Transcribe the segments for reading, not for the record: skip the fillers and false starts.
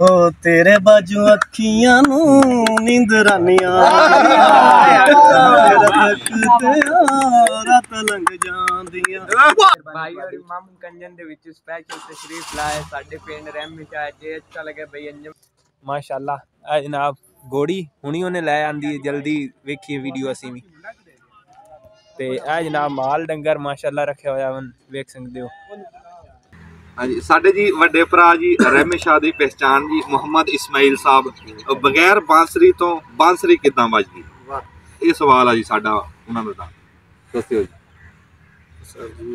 ओ तेरे बाजू अखियां नू नींदरानियां रात लंघ जांदियां। भाई और मामू कंजन दे विच स्पेशल तशरीफ लाए साडे पिंड रहमी शाह जे अच्छा लगे भाई अंजम माशाअल्लाह। आ जनाब घोड़ी हुणी उन्हें लै आंदी है जल्दी वेखिए वीडियो असी भी ते आ जनाब माल डंगर माशाअल्लाह रखे होया वेख सकदे हो। हाँ जी साडे जी वड्डे भरा जी रहमी शाह दी पहचान जी मुहम्मद इस्माइल साहब बगैर बांसरी तो बांसरी किदां वजदी ये सवाल है जी साडा उन्हां दा दस्सिओ जी। सर जी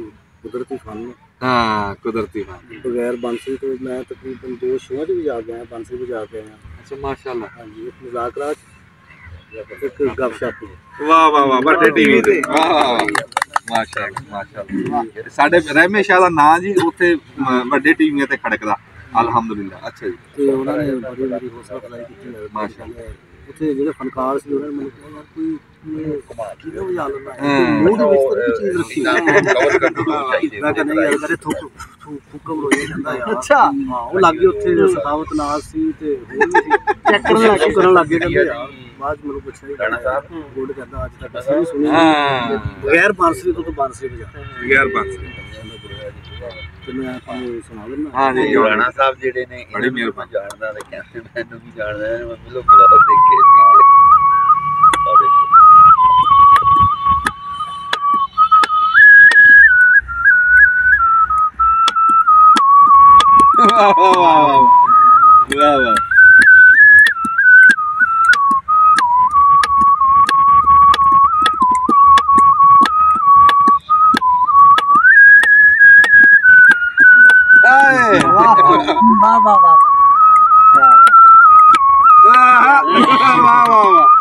कुदरती फन। हाँ कुदरती फन बगैर बांसरी तो मैं तकरीबन 2 शोआं च भी जा के आया बांसरी बजा के आया। अच्छा माशाअल्लाह। हाँ जी एक मजाक राज एक गपशप। वाह वाह वाह बड़े टीवी ते वाह वाह माशाअल्लाह माशाअल्लाह। साडे रहमी शाह दा नाम जी उत्थे वड्डे टीवीआं ते खड़कदा अल्हम्दुलिल्लाह। अच्छा जी ते उन्हां ने बड़ी बड़ी हौसला अफजाई की माशाअल्लाह। उत्थे जेडे फनकार सी उन्हां ने मैनूं कहा यार कोई ये किवें वजा लैंदा है मूड विच कोई चीज़ रखी मैं कहना यार करे थुक फुकम रोया जांदा यार। अच्छा हां वो लागे उत्थे सखावत नाज सी ते होर भी चेक करन लग गए कहंदे यार बाद मैनूं पुछया गाना साहब गुड कहंदा अज तक असि नहीं सुनी बगैर बांसरी तो बांसरी बजा बगैर बांसरी तो मैं आपको सुना देना। हां जी राणा साहब जेडे ने बड़ी मेहरबानी जानदा ते कहते मैनूं भी जानदा है मिलो बुलाओ देखे सी और देखो वाह वाह वाह वाह वाह वाह वाह वाह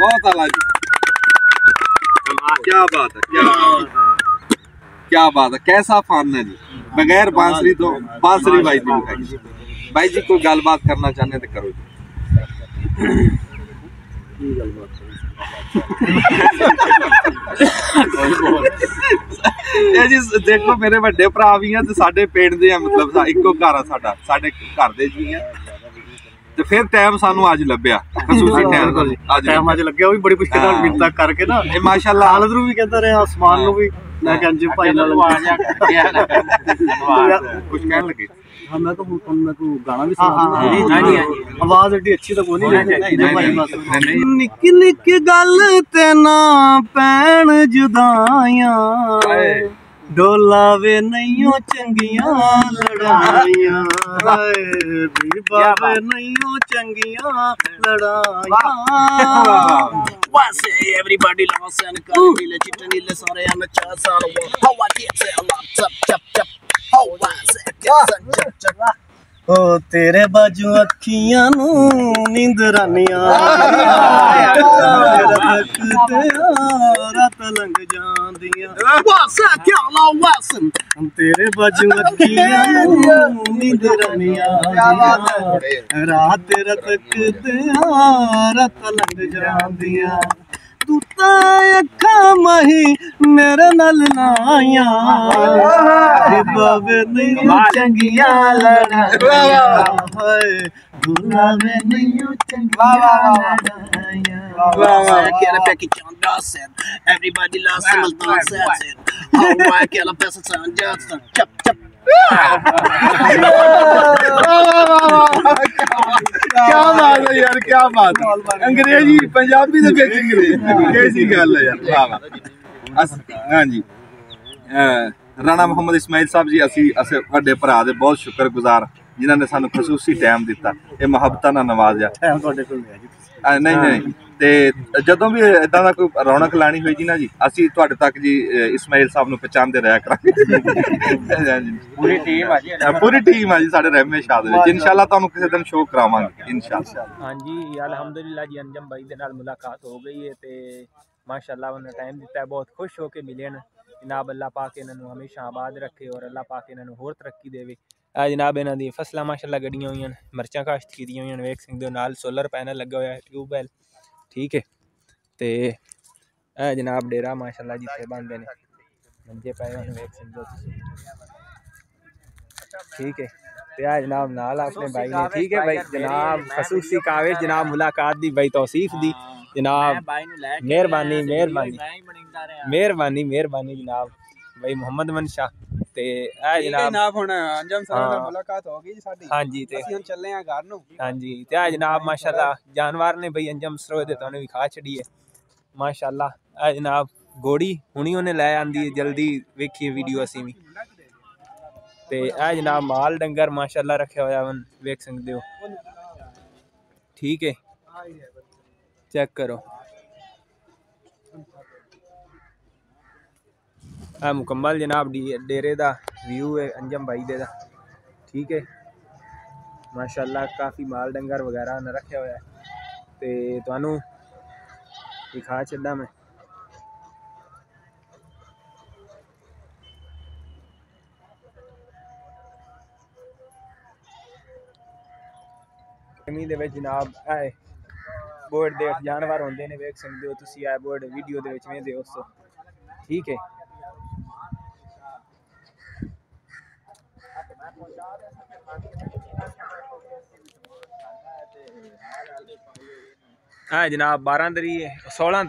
बहुत आला जी क्या बात है क्या बात है कैसा फन है जी बगैर बांसरी तो बांसरी भाई जी भाई जी कोई गलबात करना चाहते तो करो जी देखो मेरे बड़े भरा भी हैं तो साडे पिंड दे मतलब इको घर आ साडा साडे घर दे जी हैं ਤੇ ਫਿਰ ਟਾਈਮ ਸਾਨੂੰ ਅੱਜ ਲੱਭਿਆ ਖਸੂਸੀ ਟਾਈਮ ਅੱਜ ਲੱਗਿਆ ਉਹ ਵੀ ਬੜੀ ਮੁਸ਼ਕਿਲ ਨਾਲ ਮਿੰਤਾ ਕਰਕੇ ਨਾ ਇਹ ਮਾਸ਼ਾਅੱਲਾ ਹਾਲਤ ਨੂੰ ਵੀ ਕਹਿੰਦਾ ਰਿਹਾ ਆਸਮਾਨ ਨੂੰ ਵੀ ਮੈਂ ਕਿਹਾ ਅੰਜੂ ਭਾਈ ਨਾਲ ਕੁਝ ਕਹਿਣ ਲੱਗੇ हाँ मैं तो गाना भी सुना आवाज एडी अच्छी तो कोई नहीं निक्की निक्की गल ते ना पैण जुदाइयां डोलावे नईओ चंगियां लड़ाइयां बावे नईओ चंगियां लड़ाइयां वैसे एवरीबॉडी लॉस एंड नीले चिट्टे नीले सारे नचा सारे हवा के चप चप चप ओ तेरे बाजू अखियां नू नींदरानियां रात लंघ जांदियां तेरे बाजू अखियां नू नींदरानियां रात तकदियां रात लंघ जांदियां तू अखा मही मेरे नाल लाइया बाबे नहीं चंगियां लड़ाइयां बुलावे नहीं चंगियां लड़ाइयां केला पैकी चांदा से एवरीबॉडी लास्ट मल्तान से हाउ आई केला पैसा चांदा चप चप क्या बात है यार, क्या बात है। अंग्रेजी पंजाबी दे विच अंग्रेजी कैसी गल है यार, वाह वाह। हाँ जी, राणा मुहम्मद इस्माइल साहब जी, असी वड्डे भरा दे बहुत शुक्रगुजार जिन्हां ने सानू खसूसी टाइम दिता, ये मुहब्बतां नाल नवाज़िया। नहीं नहीं, ते जदों भी इदां दा कोई रौनक लानी होई जी ना जी, असी तुहाडे तक जी इस्माइल साहब नू पहचानदे रहा करांगे। पूरी टीम आ जी साडे रहमे शाह दे विच। इंशाअल्लाह तुहानू किसी दिन शो करावांगे इंशाअल्लाह। हाँ जी, अल्हम्दुलिल्लाह जी, अंजम भाई दे नाल मुलाकात हो गई है ते माशाअल्लाह उन्हें टाइम दिता है, बहुत खुश हो के मिले न जनाब। अल्लाह पाक इन्होंने हमेशा आबाद रखे और अल्लाह पाक इन्होंने होर तरक्की देवे। जनाब इन्हों दी फसलां माशाअल्लाह गड्डियां हुई, मर्चां काश्त की हुई, वेख सकते हो नाल सोलर पैनल लगा हुआ है, ट्यूबवैल, ठीक है। तो यह जनाब डेरा माशाअल्लाह जिथे बनते हैं, मंजे पे वेख सकते हो, ठीक है। तो यह जनाब नाल अपने भाई ने, ठीक है भाई जनाब खसूसी काविश जनाब मुलाकात दी भाई तौसीफ दी जनाब, मेहरबानी मेहरबानी मेहरबानी मेहरबानी जनाब भाई मुहम्मद मनशा। ते जनाब हुण अंजम सर नाल मुलाकात हो गई साडी। हाँ जी, ते ਅਸੀਂ ਹੁਣ ਚੱਲੇ ਆ ਘਰ ਨੂੰ। हाँ जी, ते जनाब माशाअल्लाह जानवर ने भाई अंजम सरोए दे तुहानू विखा छड़ी है माशाअल्लाह। जनाब घोड़ी हुणी उन्हें लै आंदी है, जल्दी वेखिए वीडियो असी भी। ते जनाब माल डंगर माशाअल्लाह रखे होया वन, वेख सकते हो, ठीक है। चेक करो, मुकम्मल जनाब डेरे का व्यू है अंजम भाई दे दा, ठीक है। माशाअल्लाह काफ़ी माल डंगर वगैरह न रखे हुआ है, तो तुहानू दिखा छड्डा मैं। गर्मी दे विच जनाब बोर्ड दे जानवर होंदे ने, वेख सकते हो तुसी, बोर्ड वीडियो दे विच वेंदे हो, ठीक है। हाँ जनाब 12 दरी 16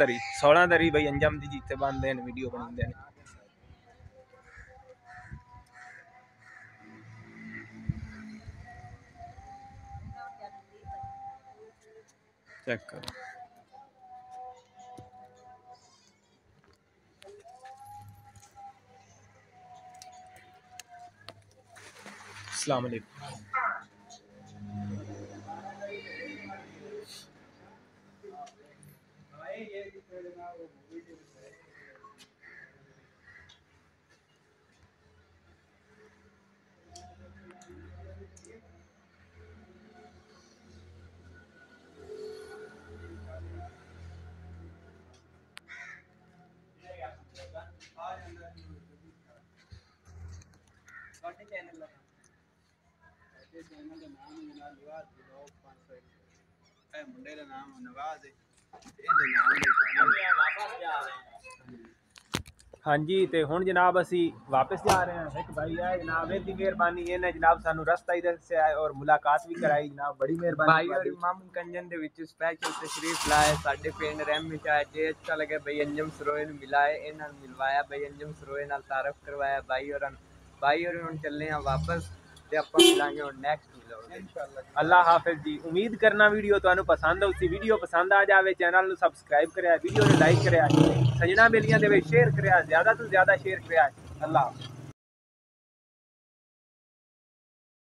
दरी भाई अंजम दी जिथे बनते हैं वीडियो बनाते हैं। चेक करो, अस्सलाम वालेकुम। मुंडे का नाम नवाज है। हाँ जी, तो हुण जनाब असी वापस जा रहे हैं। एक भाई है जनाब, इनकी मेहरबानी इन्हें जनाब सानू रस्ता ही दस्या है और मुलाकात भी कराई जनाब, बड़ी मेहरबानी। भाई और मामू कंजन दे विच स्पैशल तशरीफ लाए साडे पिंड रहमे चाहे जे अच्छा लगे भाई अंजम सरोए नूं मिलाए, इन्हां नूं मिलवाया भाई अंजम सरोए नाल तारफ करवाया भाई और हुण चले हैं वापस ते आपां मिलांगे हुण नेक्स्ट व्लॉग इंशाअल्लाह। अल्लाह हाफिज़ जी। उम्मीद करना वीडियो तुहानू पसंद आउसी, वीडियो पसंद आ जाए चैनल नूं सबसक्राइब करिया, वीडियो नूं लाइक करिया, सजना बेलियां दे विच शेयर करिया, ज़्यादा तो ज़्यादा शेयर करिया। अल्लाह।